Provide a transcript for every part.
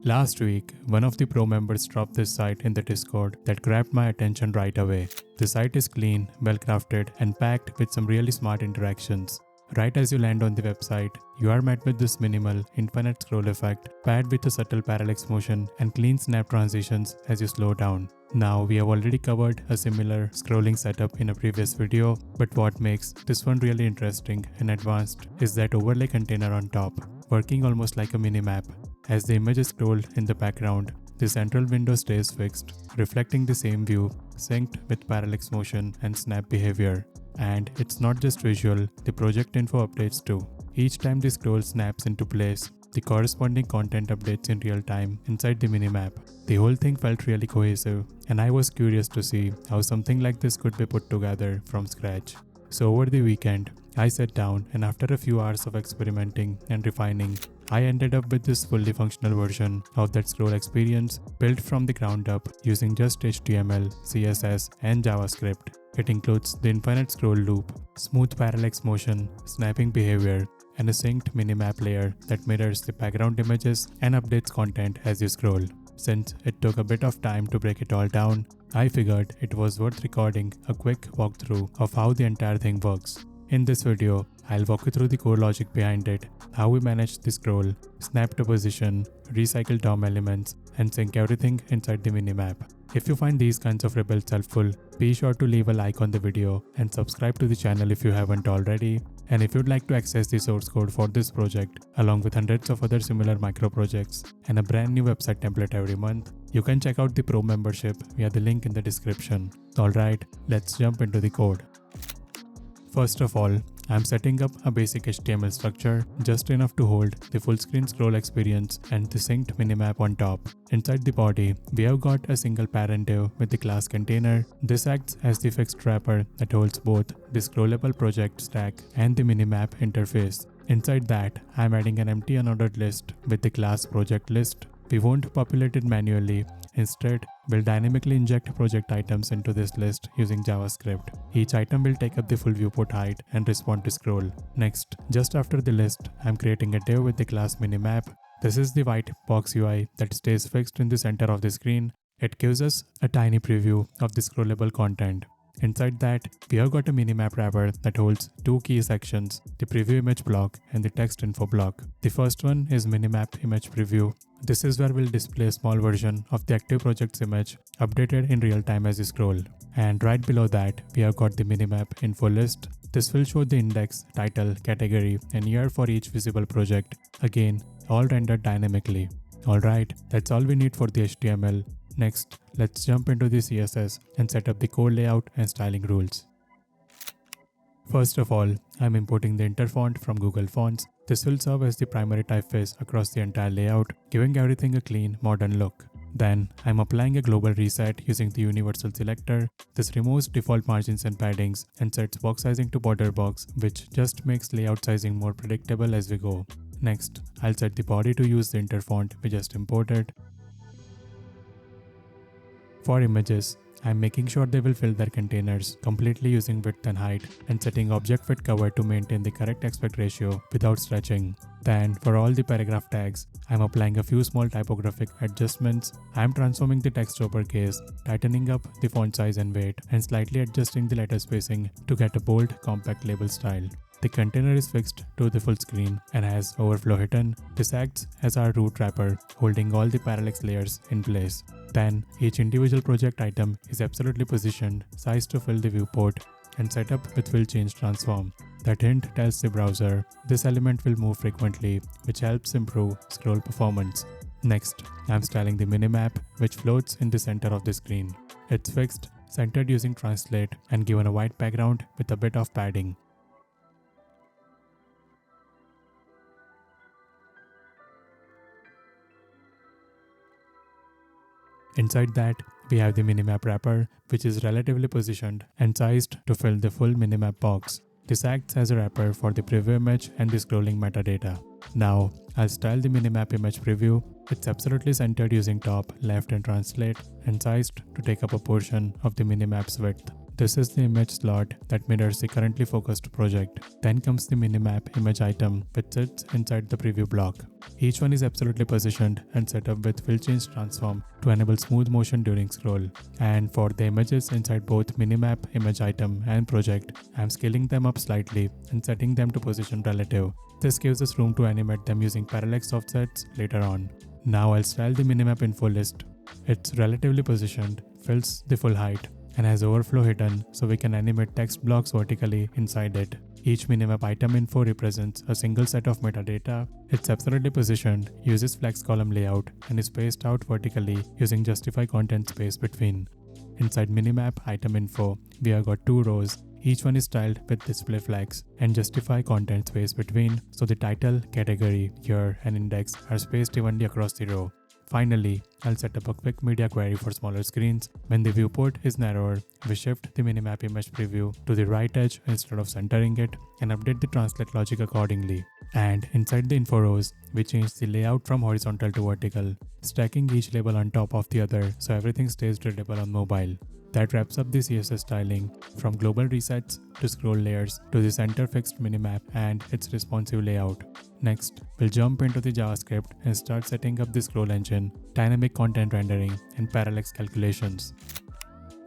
Last week, one of the pro members dropped this site in the Discord that grabbed my attention right away. The site is clean, well crafted, and packed with some really smart interactions. Right as you land on the website, you are met with this minimal, infinite scroll effect, paired with a subtle parallax motion and clean snap transitions as you slow down. Now, we have already covered a similar scrolling setup in a previous video, but what makes this one really interesting and advanced is that overlay container on top, working almost like a minimap. As the images scroll in the background, the central window stays fixed, reflecting the same view, synced with parallax motion and snap behavior. And it's not just visual, the project info updates too. Each time the scroll snaps into place, the corresponding content updates in real time inside the minimap. The whole thing felt really cohesive, and I was curious to see how something like this could be put together from scratch. So over the weekend, I sat down and after a few hours of experimenting and refining, I ended up with this fully functional version of that scroll experience built from the ground up using just HTML, CSS, and JavaScript. It includes the infinite scroll loop, smooth parallax motion, snapping behavior, and a synced minimap layer that mirrors the background images and updates content as you scroll. Since it took a bit of time to break it all down, I figured it was worth recording a quick walkthrough of how the entire thing works. In this video, I'll walk you through the core logic behind it, how we manage the scroll, snap to position, recycle DOM elements, and sync everything inside the minimap. If you find these kinds of rebuilds helpful, be sure to leave a like on the video and subscribe to the channel if you haven't already. And if you'd like to access the source code for this project, along with hundreds of other similar micro projects and a brand new website template every month, you can check out the Pro membership via the link in the description. Alright, let's jump into the code. First of all, I'm setting up a basic HTML structure just enough to hold the full screen scroll experience and the synced minimap on top. Inside the body, we have got a single parent div with the class container. This acts as the fixed wrapper that holds both the scrollable project stack and the minimap interface. Inside that, I'm adding an empty unordered list with the class project list. We won't populate it manually. Instead, we'll dynamically inject project items into this list using JavaScript. Each item will take up the full viewport height and respond to scroll. Next, just after the list, I'm creating a div with the class minimap. This is the white box UI that stays fixed in the center of the screen. It gives us a tiny preview of the scrollable content. Inside that, we have got a minimap wrapper that holds two key sections, the preview image block and the text info block. The first one is minimap image preview. This is where we'll display a small version of the active project's image updated in real time as you scroll. And right below that, we have got the minimap info list. This will show the index, title, category, and year for each visible project. Again, all rendered dynamically. Alright, that's all we need for the HTML. Next, let's jump into the CSS and set up the core layout and styling rules. First of all, I'm importing the interfont from Google Fonts. This will serve as the primary typeface across the entire layout, giving everything a clean, modern look. Then, I'm applying a global reset using the universal selector. This removes default margins and paddings and sets box sizing to border box, which just makes layout sizing more predictable as we go. Next, I'll set the body to use the interfont we just imported. For images, I'm making sure they will fill their containers completely using width and height and setting object fit cover to maintain the correct aspect ratio without stretching. Then, for all the paragraph tags, I'm applying a few small typographic adjustments. I'm transforming the text to uppercase, tightening up the font size and weight, and slightly adjusting the letter spacing to get a bold, compact label style. The container is fixed to the full screen and has overflow hidden. This acts as our root wrapper, holding all the parallax layers in place. Then, each individual project item is absolutely positioned, sized to fill the viewport, and set up with fill change transform. That hint tells the browser this element will move frequently, which helps improve scroll performance. Next, I'm styling the minimap, which floats in the center of the screen. It's fixed, centered using translate, and given a white background with a bit of padding. Inside that, we have the minimap wrapper, which is relatively positioned and sized to fill the full minimap box. This acts as a wrapper for the preview image and the scrolling metadata. Now, I'll style the minimap image preview. It's absolutely centered using top, left, and translate, and sized to take up a portion of the minimap's width. This is the image slot that mirrors the currently focused project. Then comes the Minimap image item, which sits inside the preview block. Each one is absolutely positioned and set up with fill change transform to enable smooth motion during scroll. And for the images inside both Minimap image item and project, I am scaling them up slightly and setting them to position relative. This gives us room to animate them using parallax offsets later on. Now I'll style the Minimap info list. It's relatively positioned, fills the full height, and has overflow hidden so we can animate text blocks vertically inside it. Each Minimap item info represents a single set of metadata. It's absolutely positioned, uses flex column layout, and is spaced out vertically using justify content space between. Inside Minimap item info, we have got 2 rows. Each one is styled with display flex and justify content space between, so the title, category, year, and index are spaced evenly across the row. Finally, I'll set up a quick media query for smaller screens. When the viewport is narrower, we shift the Minimap image preview to the right edge instead of centering it and update the translate logic accordingly. And inside the info rows, we change the layout from horizontal to vertical, stacking each label on top of the other so everything stays readable on mobile. That wraps up the CSS styling, from global resets to scroll layers to the center fixed minimap and its responsive layout. Next, we'll jump into the JavaScript and start setting up the scroll engine, dynamic content rendering, and parallax calculations.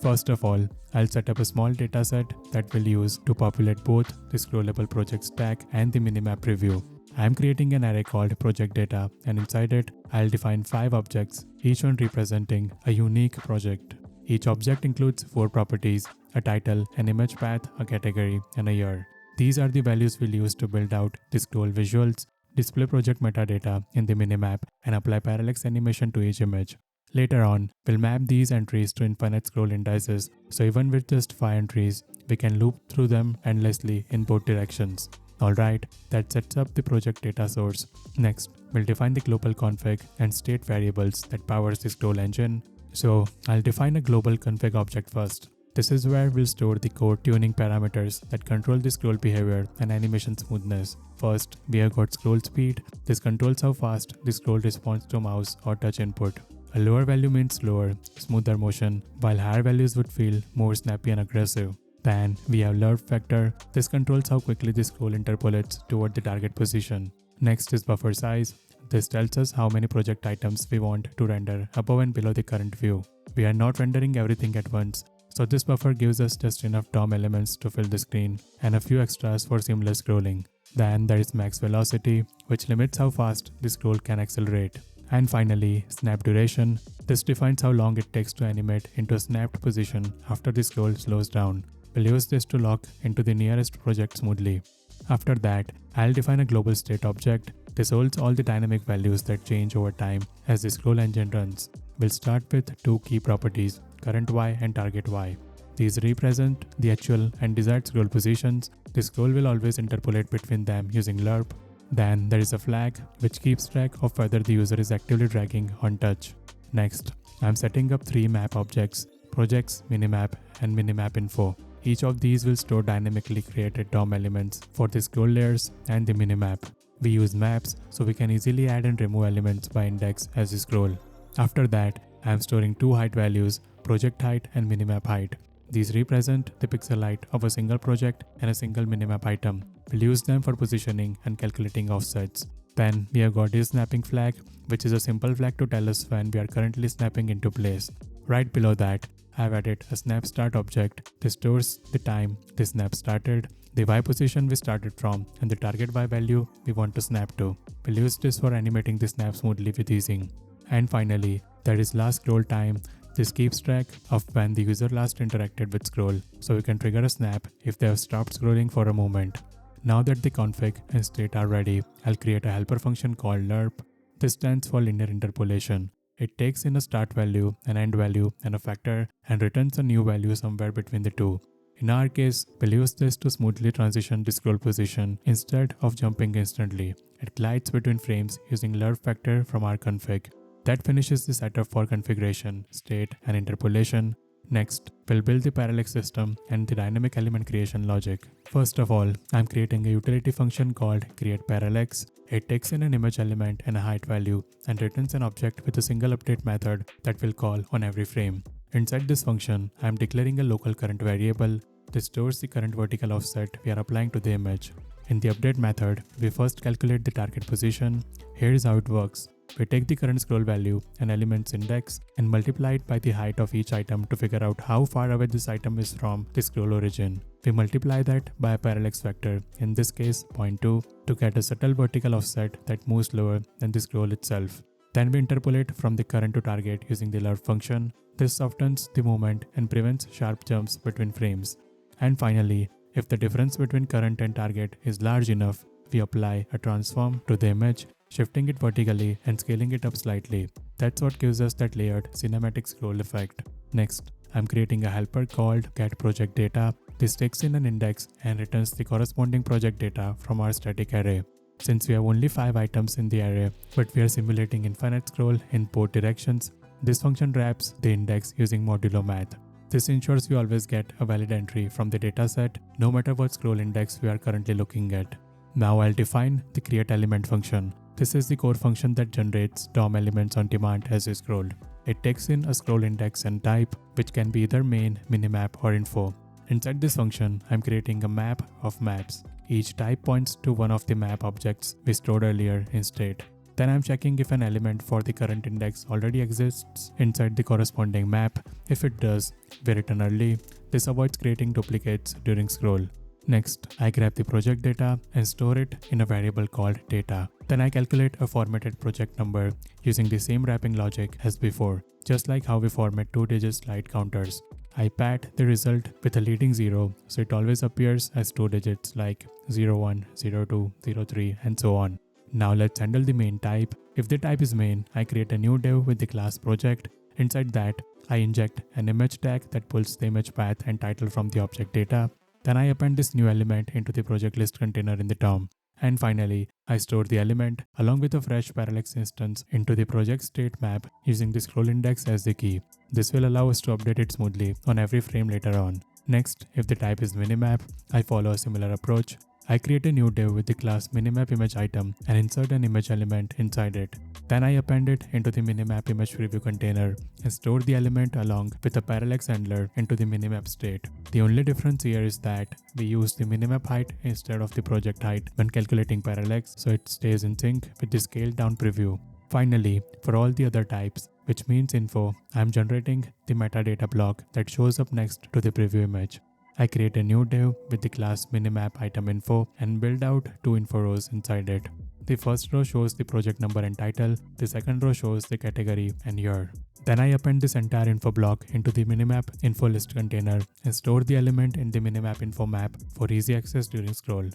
First of all, I'll set up a small dataset that we'll use to populate both the scrollable project stack and the minimap preview. I'm creating an array called project data, and inside it, I'll define 5 objects, each one representing a unique project. Each object includes 4 properties, a title, an image path, a category, and a year. These are the values we'll use to build out the scroll visuals, display project metadata in the minimap, and apply parallax animation to each image. Later on, we'll map these entries to infinite scroll indices, so even with just 5 entries, we can loop through them endlessly in both directions. Alright, that sets up the project data source. Next, we'll define the global config and state variables that powers the scroll engine. So I'll define a global config object first. This is where we'll store the core tuning parameters that control the scroll behavior and animation smoothness. First, we have got scroll speed. This controls how fast the scroll responds to mouse or touch input. A lower value means slower, smoother motion, while higher values would feel more snappy and aggressive. Then we have lerp vector. This controls how quickly the scroll interpolates toward the target position. Next is buffer size. This tells us how many project items we want to render above and below the current view. We are not rendering everything at once, so this buffer gives us just enough DOM elements to fill the screen and a few extras for seamless scrolling. Then there is max velocity, which limits how fast the scroll can accelerate. And finally, snap duration. This defines how long it takes to animate into a snapped position after the scroll slows down. We'll use this to lock into the nearest project smoothly. After that, I'll define a global state object. This holds all the dynamic values that change over time as the scroll engine runs. We'll start with 2 key properties, current Y and target Y. These represent the actual and desired scroll positions. The scroll will always interpolate between them using lerp. Then there is a flag which keeps track of whether the user is actively dragging on touch. Next, I'm setting up 3 map objects, projects, minimap, and minimap info. Each of these will store dynamically created DOM elements for the scroll layers and the minimap. We use maps so we can easily add and remove elements by index as we scroll. After that, I am storing 2 height values, project height and minimap height. These represent the pixel height of a single project and a single minimap item. We'll use them for positioning and calculating offsets. Then we have got this snapping flag, which is a simple flag to tell us when we are currently snapping into place. Right below that, I have added a snap start object. This stores the time the snap started, the Y position we started from, and the target Y value we want to snap to. We'll use this for animating the snap smoothly with easing. And finally, there is last scroll time. This keeps track of when the user last interacted with scroll, so we can trigger a snap if they have stopped scrolling for a moment. Now that the config and state are ready, I'll create a helper function called lerp. This stands for linear interpolation. It takes in a start value, an end value, and a factor, and returns a new value somewhere between the two. In our case, we'll use this to smoothly transition the scroll position instead of jumping instantly. It glides between frames using lerp factor from our config. That finishes the setup for configuration, state, and interpolation. Next, we'll build the parallax system and the dynamic element creation logic. First of all, I'm creating a utility function called createParallax. It takes in an image element and a height value and returns an object with a single update method that we'll call on every frame. Inside this function, I am declaring a local current variable. This stores the current vertical offset we are applying to the image. In the update method, we first calculate the target position. Here is how it works. We take the current scroll value and element's index and multiply it by the height of each item to figure out how far away this item is from the scroll origin. We multiply that by a parallax vector, in this case 0.2, to get a subtle vertical offset that moves lower than the scroll itself. Then we interpolate from the current to target using the lerf function. This softens the movement and prevents sharp jumps between frames. And finally, if the difference between current and target is large enough, we apply a transform to the image, shifting it vertically and scaling it up slightly. That's what gives us that layered cinematic scroll effect. Next, I'm creating a helper called getProjectData. This takes in an index and returns the corresponding project data from our static array. Since we have only 5 items in the array, but we are simulating infinite scroll in both directions, this function wraps the index using modulo math. This ensures we always get a valid entry from the dataset, no matter what scroll index we are currently looking at. Now I'll define the createElement function. This is the core function that generates DOM elements on demand as you scroll. It takes in a scroll index and type, which can be either main, minimap, or info. Inside this function, I'm creating a map of maps. Each type points to one of the map objects we stored earlier in state. Then I'm checking if an element for the current index already exists inside the corresponding map. If it does, we return early. This avoids creating duplicates during scroll. Next, I grab the project data and store it in a variable called data. Then I calculate a formatted project number using the same wrapping logic as before, just like how we format 2-digit slide counters. I pad the result with a leading 0, so it always appears as 2 digits like 01, 02, 03, and so on. Now let's handle the main type. If the type is main, I create a new div with the class project. Inside that, I inject an image tag that pulls the image path and title from the object data. Then I append this new element into the project list container in the DOM. And finally, I store the element along with a fresh Parallax instance into the project state map using the scroll index as the key. This will allow us to update it smoothly on every frame later on. Next, if the type is Minimap, I follow a similar approach. I create a new div with the class Minimap image item and insert an image element inside it. Then I append it into the Minimap image preview container and store the element along with a Parallax handler into the Minimap state. The only difference here is that we use the Minimap height instead of the project height when calculating Parallax, so it stays in sync with the scaled down preview. Finally, for all the other types, which means info, I am generating the metadata block that shows up next to the preview image. I create a new div with the class minimap item info and build out 2 info rows inside it. The first row shows the project number and title, the second row shows the category and year. Then I append this entire info block into the minimap info list container and store the element in the minimap info map for easy access during scroll.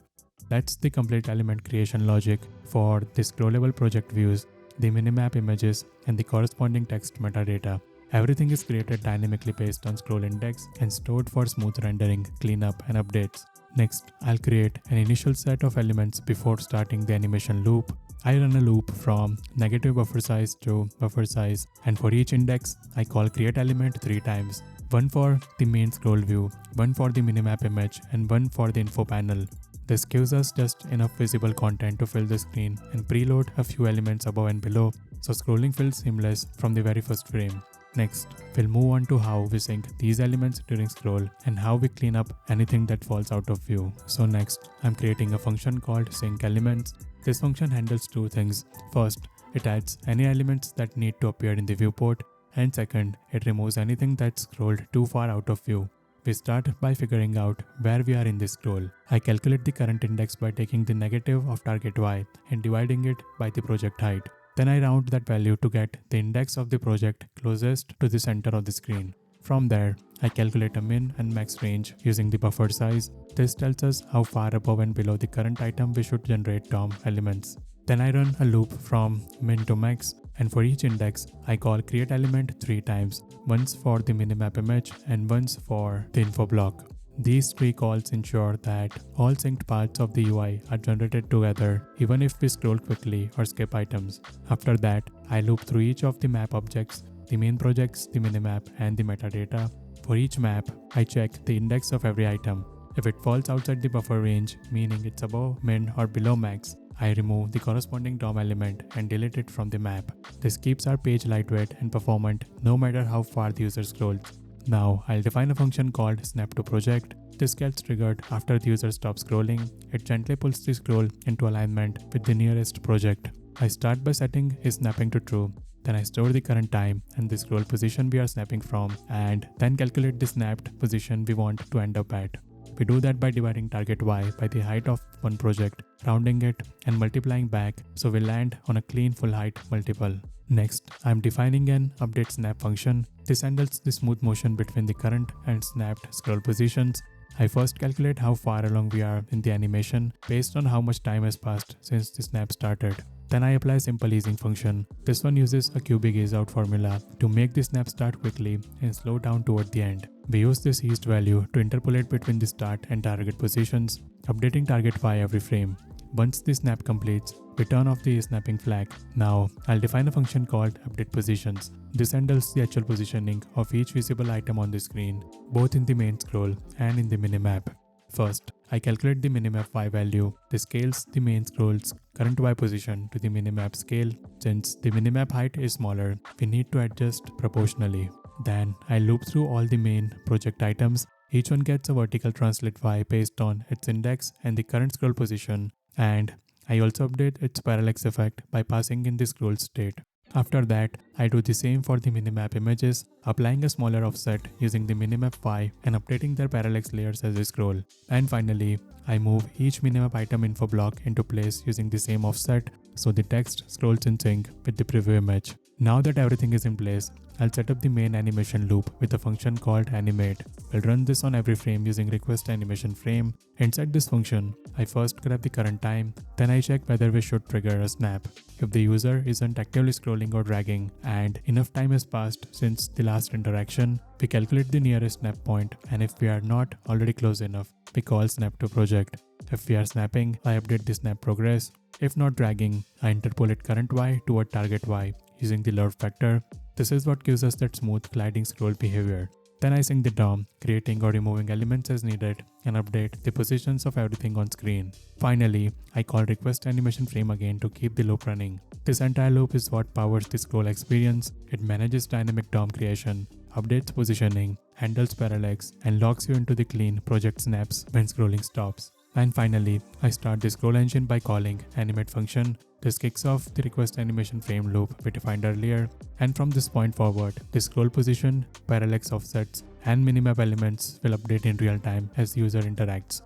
That's the complete element creation logic for the scrollable project views, the minimap images, and the corresponding text metadata. Everything is created dynamically based on scroll index and stored for smooth rendering, cleanup, and updates. Next, I'll create an initial set of elements before starting the animation loop. I run a loop from negative buffer size to buffer size, and for each index, I call createElement 3 times. One for the main scroll view, one for the minimap image, and one for the info panel. This gives us just enough visible content to fill the screen and preload a few elements above and below, so scrolling feels seamless from the very first frame. Next, we'll move on to how we sync these elements during scroll and how we clean up anything that falls out of view. So next, I'm creating a function called syncElements. This function handles 2 things. First, it adds any elements that need to appear in the viewport, and second, it removes anything that's scrolled too far out of view. We start by figuring out where we are in this scroll. I calculate the current index by taking the negative of target y and dividing it by the project height. Then I round that value to get the index of the project closest to the center of the screen. From there, I calculate a min and max range using the buffer size. This tells us how far above and below the current item we should generate DOM elements. Then I run a loop from min to max, and for each index, I call createElement 3 times, once for the minimap image and once for the info block. These 3 calls ensure that all synced parts of the UI are generated together, even if we scroll quickly or skip items. After that, I loop through each of the map objects, the main projects, the minimap, and the metadata. For each map, I check the index of every item. If it falls outside the buffer range, meaning it's above min or below max, I remove the corresponding DOM element and delete it from the map. This keeps our page lightweight and performant no matter how far the user scrolls. Now I'll define a function called snap2project. This gets triggered after the user stops scrolling. It gently pulls the scroll into alignment with the nearest project. I start by setting is snapping to true. Then I store the current time and the scroll position we are snapping from, and then calculate the snapped position we want to end up at. We do that by dividing target y by the height of one project, rounding it, and multiplying back so we land on a clean full height multiple. Next, I am defining an update snap function. This handles the smooth motion between the current and snapped scroll positions. I first calculate how far along we are in the animation based on how much time has passed since the snap started. Then I apply simple easing function. This one uses a cubic ease out formula to make the snap start quickly and slow down toward the end. We use this eased value to interpolate between the start and target positions, updating target y every frame. Once the snap completes, we turn off the snapping flag. Now, I'll define a function called update positions. This handles the actual positioning of each visible item on the screen, both in the main scroll and in the minimap. First, I calculate the minimap y value. This scales the main scroll's current y position to the minimap scale. Since the minimap height is smaller, we need to adjust proportionally. Then, I loop through all the main project items. Each one gets a vertical translate y based on its index and the current scroll position. And I also update its parallax effect by passing in the scroll state. After that, I do the same for the minimap images, applying a smaller offset using the minimap y and updating their parallax layers as we scroll. And finally, I move each minimap item info block into place using the same offset so the text scrolls in sync with the preview image. Now that everything is in place, I'll set up the main animation loop with a function called animate. We'll run this on every frame using request animation frame. Inside this function, I first grab the current time, then I check whether we should trigger a snap. If the user isn't actively scrolling or dragging and enough time has passed since the last interaction, we calculate the nearest snap point, and if we are not already close enough, we call snap2project. If we are snapping, I update the snap progress. If not dragging, I interpolate current y toward target y using the lerf vector. This is what gives us that smooth gliding scroll behavior. Then I sync the DOM, creating or removing elements as needed, and update the positions of everything on screen. Finally, I call request animation frame again to keep the loop running. This entire loop is what powers the scroll experience. It manages dynamic DOM creation, updates positioning, handles parallax, and locks you into the clean project snaps when scrolling stops. And finally, I start the scroll engine by calling animate function. This kicks off the request animation frame loop we defined earlier, and from this point forward, the scroll position, parallax offsets, and minimap elements will update in real time as the user interacts.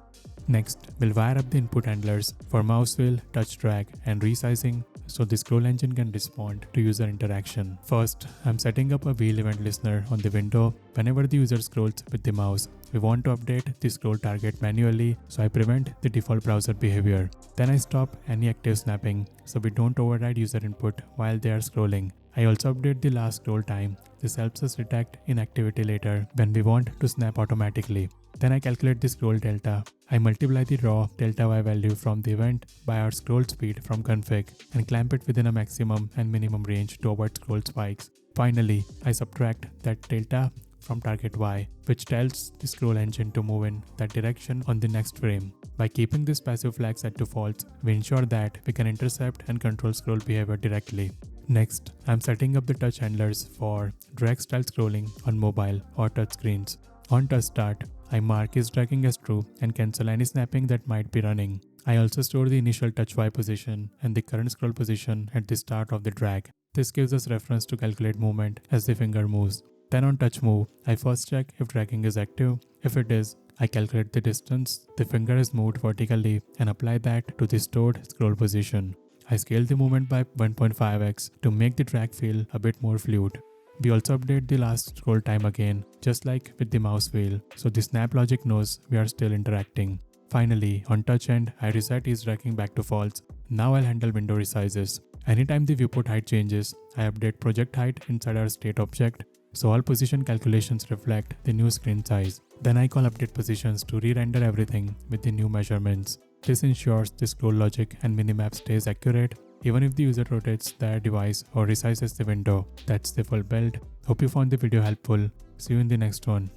Next, we'll wire up the input handlers for mouse wheel, touch drag, and resizing so the scroll engine can respond to user interaction. First, I'm setting up a wheel event listener on the window. Whenever the user scrolls with the mouse, we want to update the scroll target manually, so I prevent the default browser behavior. Then I stop any active snapping so we don't override user input while they are scrolling. I also update the last scroll time. This helps us detect inactivity later when we want to snap automatically. Then I calculate the scroll delta. I multiply the raw delta y value from the event by our scroll speed from config and clamp it within a maximum and minimum range to avoid scroll spikes. Finally, I subtract that delta from target y, which tells the scroll engine to move in that direction on the next frame. By keeping this passive flag set to false, we ensure that we can intercept and control scroll behavior directly. Next, I'm setting up the touch handlers for drag style scrolling on mobile or touch screens. On touch start, I mark is dragging as true and cancel any snapping that might be running. I also store the initial touch Y position and the current scroll position at the start of the drag. This gives us reference to calculate movement as the finger moves. Then on touch move, I first check if dragging is active. If it is, I calculate the distance the finger is moved vertically and apply that to the stored scroll position. I scale the movement by 1.5x to make the drag feel a bit more fluid. We also update the last scroll time again, just like with the mouse wheel, so the snap logic knows we are still interacting. Finally, on touch end, I reset ease dragging back to false. Now I'll handle window resizes. Anytime the viewport height changes, I update project height inside our state object, so all position calculations reflect the new screen size. Then I call update positions to re-render everything with the new measurements. This ensures the scroll logic and minimap stays accurate even if the user rotates their device or resizes the window. That's the full build. Hope you found the video helpful. See you in the next one.